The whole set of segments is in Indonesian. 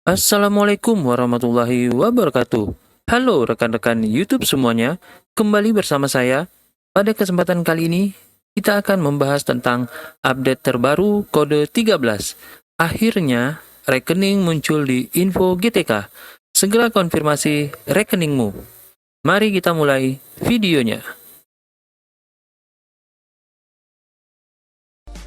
Assalamualaikum warahmatullahi wabarakatuh. Halo rekan-rekan YouTube semuanya, kembali bersama saya. Pada kesempatan kali ini, kita akan membahas tentang update terbaru kode 13. Akhirnya, rekening muncul di info GTK. Segera konfirmasi rekeningmu. Mari kita mulai videonya.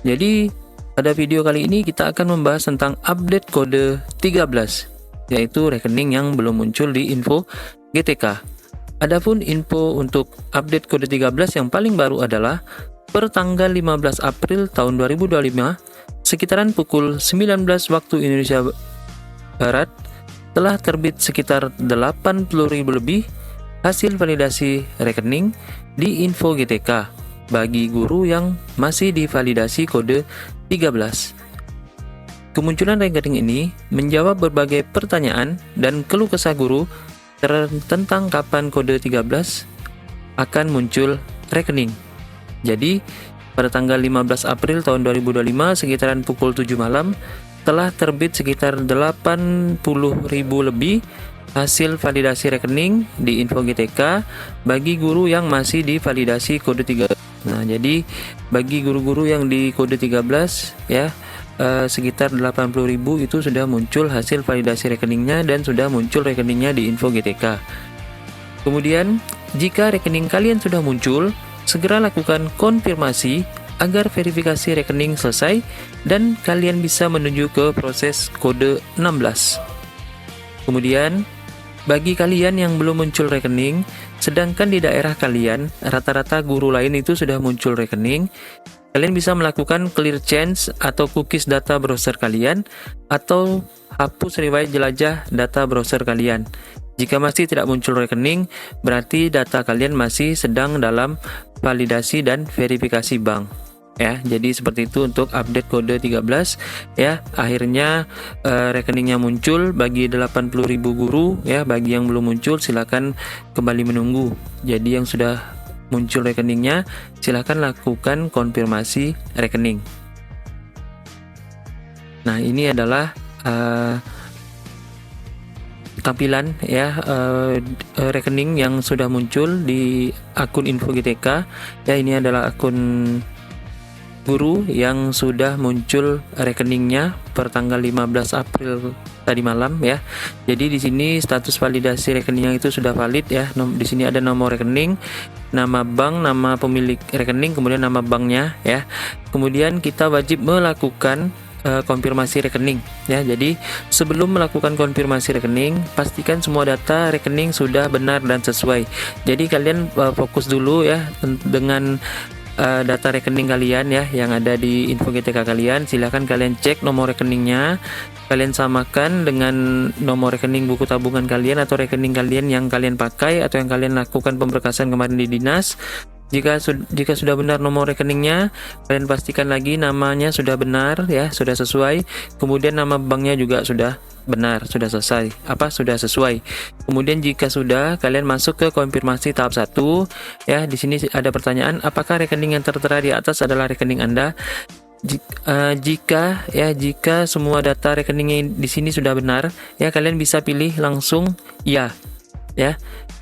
Jadi, pada video kali ini kita akan membahas tentang update kode 13, yaitu rekening yang belum muncul di info GTK. Adapun info untuk update kode 13 yang paling baru adalah per tanggal 15 April tahun 2025, sekitaran pukul 19 waktu Indonesia Barat, telah terbit sekitar 80.000 lebih hasil validasi rekening di info GTK bagi guru yang masih divalidasi kode 13. Kemunculan rekening ini menjawab berbagai pertanyaan dan keluh kesah guru tentang kapan kode 13 akan muncul rekening. Jadi, pada tanggal 15 April tahun 2025 sekitaran pukul 7 malam telah terbit sekitar 80.000 lebih hasil validasi rekening di info GTK bagi guru yang masih divalidasi kode 13. Nah, jadi bagi guru-guru yang di kode 13 ya, sekitar 80.000 itu sudah muncul hasil validasi rekeningnya dan sudah muncul rekeningnya di info GTK. Kemudian, jika rekening kalian sudah muncul, segera lakukan konfirmasi agar verifikasi rekening selesai dan kalian bisa menuju ke proses kode 16. Kemudian, bagi kalian yang belum muncul rekening, sedangkan di daerah kalian rata-rata guru lain itu sudah muncul rekening, kalian bisa melakukan clear change atau cookies data browser kalian atau hapus riwayat jelajah data browser kalian. Jika masih tidak muncul rekening, berarti data kalian masih sedang dalam validasi dan verifikasi bank. Ya, jadi seperti itu untuk update kode 13 ya. Akhirnya rekeningnya muncul bagi 80.000 guru ya. Bagi yang belum muncul silakan kembali menunggu. Jadi yang sudah muncul rekeningnya silakan lakukan konfirmasi rekening. Nah, ini adalah tampilan ya rekening yang sudah muncul di akun info GTK ya. Ini adalah akun guru yang sudah muncul rekeningnya per tanggal 15 April tadi malam ya. Jadi di sini status validasi rekeningnya itu sudah valid ya. Di sini ada nomor rekening, nama bank, nama pemilik rekening, kemudian nama banknya ya. Kemudian kita wajib melakukan konfirmasi rekening ya. Jadi sebelum melakukan konfirmasi rekening, pastikan semua data rekening sudah benar dan sesuai. Jadi kalian fokus dulu ya dengan data rekening kalian ya yang ada di info GTK kalian. Silahkan kalian cek nomor rekeningnya, kalian samakan dengan nomor rekening buku tabungan kalian atau rekening kalian yang kalian pakai atau yang kalian lakukan pemberkasan kemarin di dinas. Jika sudah benar nomor rekeningnya, kalian pastikan lagi namanya sudah benar ya, sudah sesuai. Kemudian nama banknya juga sudah benar, sudah selesai, sudah sesuai. Kemudian jika sudah, kalian masuk ke konfirmasi tahap 1 ya. Di sini ada pertanyaan, apakah rekening yang tertera di atas adalah rekening Anda? Jika semua data rekeningnya di sini sudah benar ya, kalian bisa pilih langsung ya.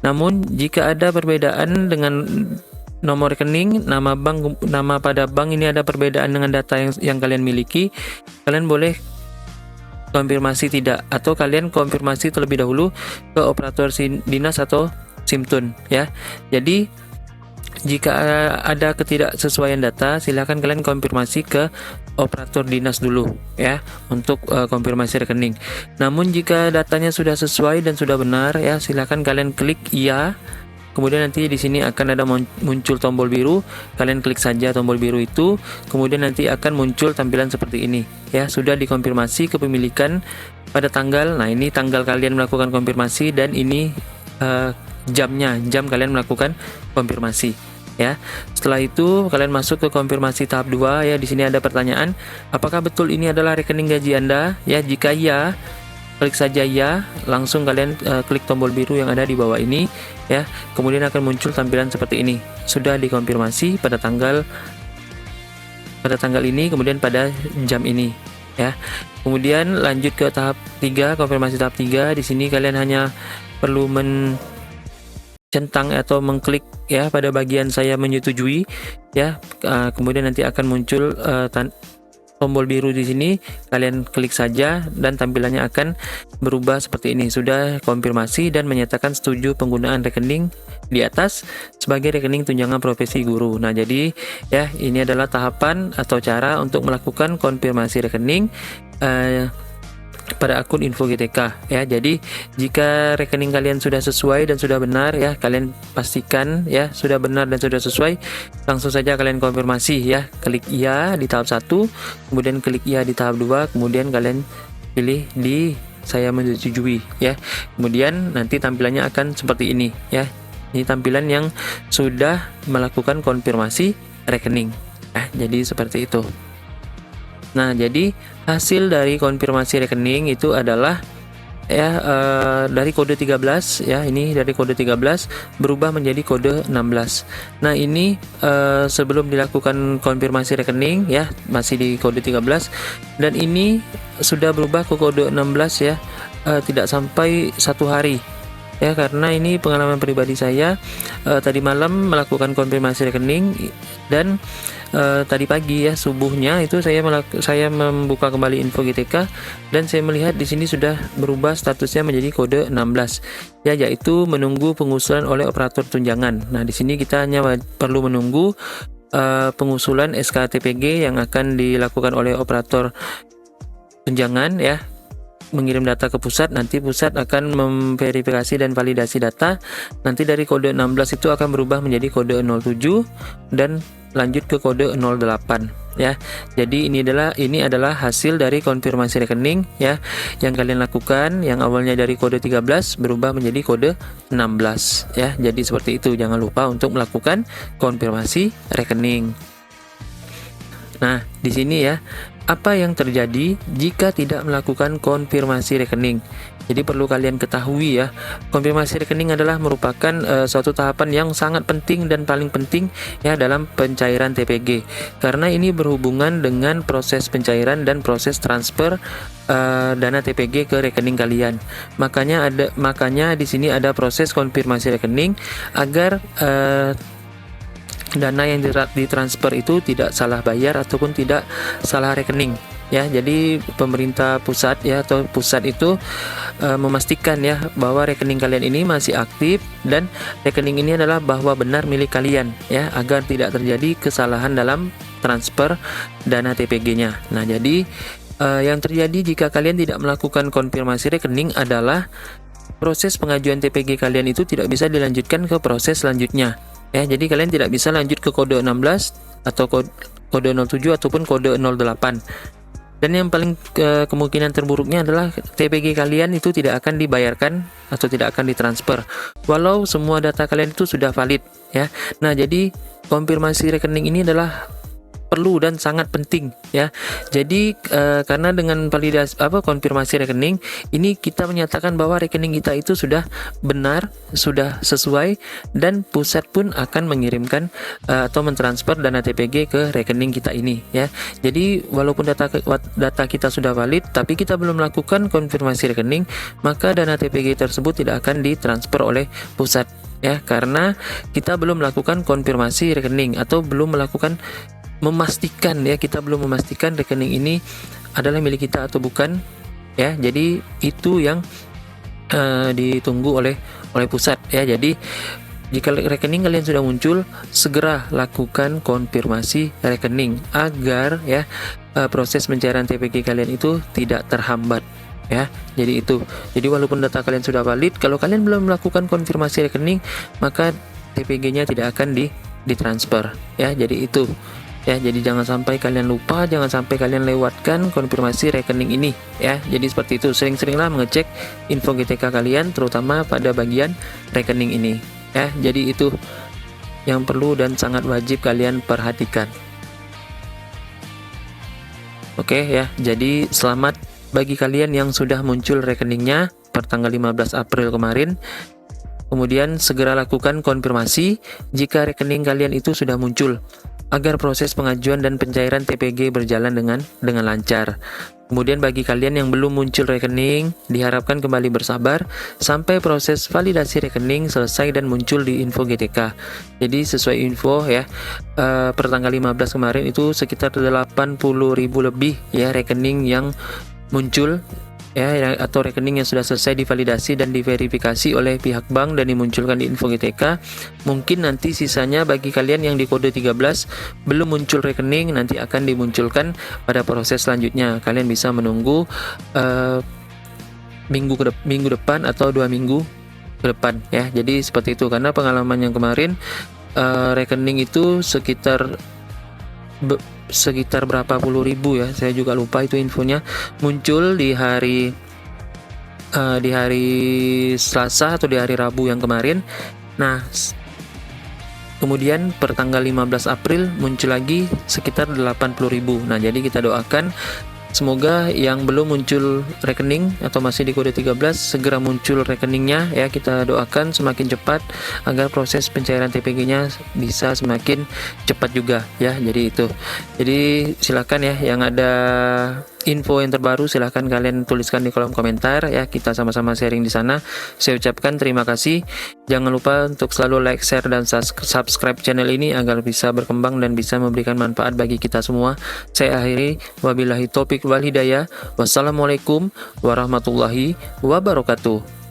Namun jika ada perbedaan dengan nomor rekening, nama bank, nama pada bank ini ada perbedaan dengan data yang kalian miliki, kalian boleh konfirmasi tidak, atau kalian konfirmasi terlebih dahulu ke operator dinas atau Simtun ya. Jadi jika ada ketidaksesuaian data, silakan kalian konfirmasi ke operator dinas dulu ya untuk konfirmasi rekening. Namun jika datanya sudah sesuai dan sudah benar ya, silakan kalian klik iya. Kemudian nanti di sini akan ada muncul tombol biru, kalian klik saja tombol biru itu, kemudian nanti akan muncul tampilan seperti ini ya, sudah dikonfirmasi kepemilikan pada tanggal. Nah, ini tanggal kalian melakukan konfirmasi dan ini jam kalian melakukan konfirmasi ya. Setelah itu kalian masuk ke konfirmasi tahap 2 ya. Di sini ada pertanyaan, apakah betul ini adalah rekening gaji Anda? Ya, jika ya, klik saja ya, langsung kalian klik tombol biru yang ada di bawah ini ya. Kemudian akan muncul tampilan seperti ini, sudah dikonfirmasi pada tanggal ini, kemudian pada jam ini ya. Kemudian lanjut ke tahap 3, konfirmasi tahap 3. Di sini kalian hanya perlu centang atau mengklik ya pada bagian saya menyetujui ya. Kemudian nanti akan muncul tombol biru di sini, kalian klik saja dan tampilannya akan berubah seperti ini. Sudah konfirmasi dan menyatakan setuju penggunaan rekening di atas sebagai rekening tunjangan profesi guru. Nah, jadi ya ini adalah tahapan atau cara untuk melakukan konfirmasi rekening pada akun Info GTK ya. Jadi jika rekening kalian sudah sesuai dan sudah benar ya, kalian pastikan ya sudah benar dan sudah sesuai, langsung saja kalian konfirmasi ya. Klik iya di tahap 1, kemudian klik iya di tahap 2, kemudian kalian pilih di saya menyetujui ya. Kemudian nanti tampilannya akan seperti ini ya. Ini tampilan yang sudah melakukan konfirmasi rekening. Jadi seperti itu. Nah, jadi hasil dari konfirmasi rekening itu adalah ya dari kode 13 ya, ini dari kode 13 berubah menjadi kode 16. Nah, ini sebelum dilakukan konfirmasi rekening ya, masih di kode 13 dan ini sudah berubah ke kode 16 ya, tidak sampai 1 hari. Ya, karena ini pengalaman pribadi saya, tadi malam melakukan konfirmasi rekening dan tadi pagi ya, subuhnya itu saya membuka kembali Info GTK dan saya melihat di sini sudah berubah statusnya menjadi kode 16 ya, yaitu menunggu pengusulan oleh operator tunjangan. Nah, di sini kita hanya perlu menunggu pengusulan SK-TPG yang akan dilakukan oleh operator tunjangan ya, mengirim data ke pusat. Nanti pusat akan memverifikasi dan validasi data. Nanti dari kode 16 itu akan berubah menjadi kode 07 dan lanjut ke kode 08 ya. Jadi ini adalah hasil dari konfirmasi rekening ya yang kalian lakukan, yang awalnya dari kode 13 berubah menjadi kode 16 ya. Jadi seperti itu, jangan lupa untuk melakukan konfirmasi rekening. Nah, di sini ya, apa yang terjadi jika tidak melakukan konfirmasi rekening? Jadi perlu kalian ketahui ya, konfirmasi rekening adalah merupakan suatu tahapan yang sangat penting dan paling penting ya dalam pencairan TPG. Karena ini berhubungan dengan proses pencairan dan proses transfer dana TPG ke rekening kalian. Makanya di sini ada proses konfirmasi rekening agar dana yang ditransfer itu tidak salah bayar ataupun tidak salah rekening ya. Jadi pemerintah pusat ya, atau pusat itu memastikan ya bahwa rekening kalian ini masih aktif dan rekening ini adalah bahwa benar milik kalian ya, agar tidak terjadi kesalahan dalam transfer dana TPG-nya. Nah, jadi yang terjadi jika kalian tidak melakukan konfirmasi rekening adalah proses pengajuan TPG kalian itu tidak bisa dilanjutkan ke proses selanjutnya. Ya, jadi kalian tidak bisa lanjut ke kode 16 atau kode 07 ataupun kode 08. Dan yang paling kemungkinan terburuknya adalah TPG kalian itu tidak akan dibayarkan atau tidak akan ditransfer walau semua data kalian itu sudah valid ya. Nah, jadi konfirmasi rekening ini adalah perlu dan sangat penting ya. Jadi karena dengan konfirmasi rekening ini kita menyatakan bahwa rekening kita itu sudah benar, sudah sesuai, dan pusat pun akan mengirimkan atau mentransfer dana TPG ke rekening kita ini ya. Jadi walaupun data kita sudah valid tapi kita belum melakukan konfirmasi rekening, maka dana TPG tersebut tidak akan ditransfer oleh pusat ya, karena kita belum melakukan konfirmasi rekening atau belum kita belum memastikan rekening ini adalah milik kita atau bukan ya. Jadi itu yang ditunggu oleh pusat ya. Jadi jika rekening kalian sudah muncul, segera lakukan konfirmasi rekening agar ya proses pencairan TPG kalian itu tidak terhambat ya. Jadi itu. Jadi walaupun data kalian sudah valid, kalau kalian belum melakukan konfirmasi rekening, maka TPG-nya tidak akan ditransfer ya. Jadi itu. Ya, jadi jangan sampai kalian lupa, jangan sampai kalian lewatkan konfirmasi rekening ini ya. Jadi seperti itu, sering-seringlah mengecek Info GTK kalian terutama pada bagian rekening ini ya. Jadi itu yang perlu dan sangat wajib kalian perhatikan. Oke ya, jadi selamat bagi kalian yang sudah muncul rekeningnya per tanggal 15 April kemarin. Kemudian segera lakukan konfirmasi jika rekening kalian itu sudah muncul. agar proses pengajuan dan pencairan TPG berjalan dengan lancar. Kemudian bagi kalian yang belum muncul rekening, diharapkan kembali bersabar sampai proses validasi rekening selesai dan muncul di info GTK. Jadi sesuai info ya, per tanggal 15 kemarin itu sekitar 80.000 lebih ya rekening yang muncul ya, atau rekening yang sudah selesai divalidasi dan diverifikasi oleh pihak bank dan dimunculkan di info GTK. Mungkin nanti sisanya bagi kalian yang di kode 13 belum muncul rekening, nanti akan dimunculkan pada proses selanjutnya. Kalian bisa menunggu minggu depan atau 2 minggu ke depan ya. Jadi seperti itu, karena pengalaman yang kemarin rekening itu sekitar berapa puluh ribu ya, saya juga lupa itu infonya, muncul di hari Selasa atau di hari Rabu yang kemarin. Nah, kemudian per tanggal 15 April muncul lagi sekitar 80.000. Nah, jadi kita doakan semoga yang belum muncul rekening atau masih di kode 13 segera muncul rekeningnya ya. Kita doakan semakin cepat agar proses pencairan TPG-nya bisa semakin cepat juga ya. Jadi itu. Jadi silakan ya, yang ada info yang terbaru silahkan kalian tuliskan di kolom komentar ya, kita sama-sama sharing di sana. Saya ucapkan terima kasih. Jangan lupa untuk selalu like, share, dan subscribe channel ini agar bisa berkembang dan bisa memberikan manfaat bagi kita semua. Saya akhiri, wabillahi taufiq wal hidayah. Wassalamualaikum warahmatullahi wabarakatuh.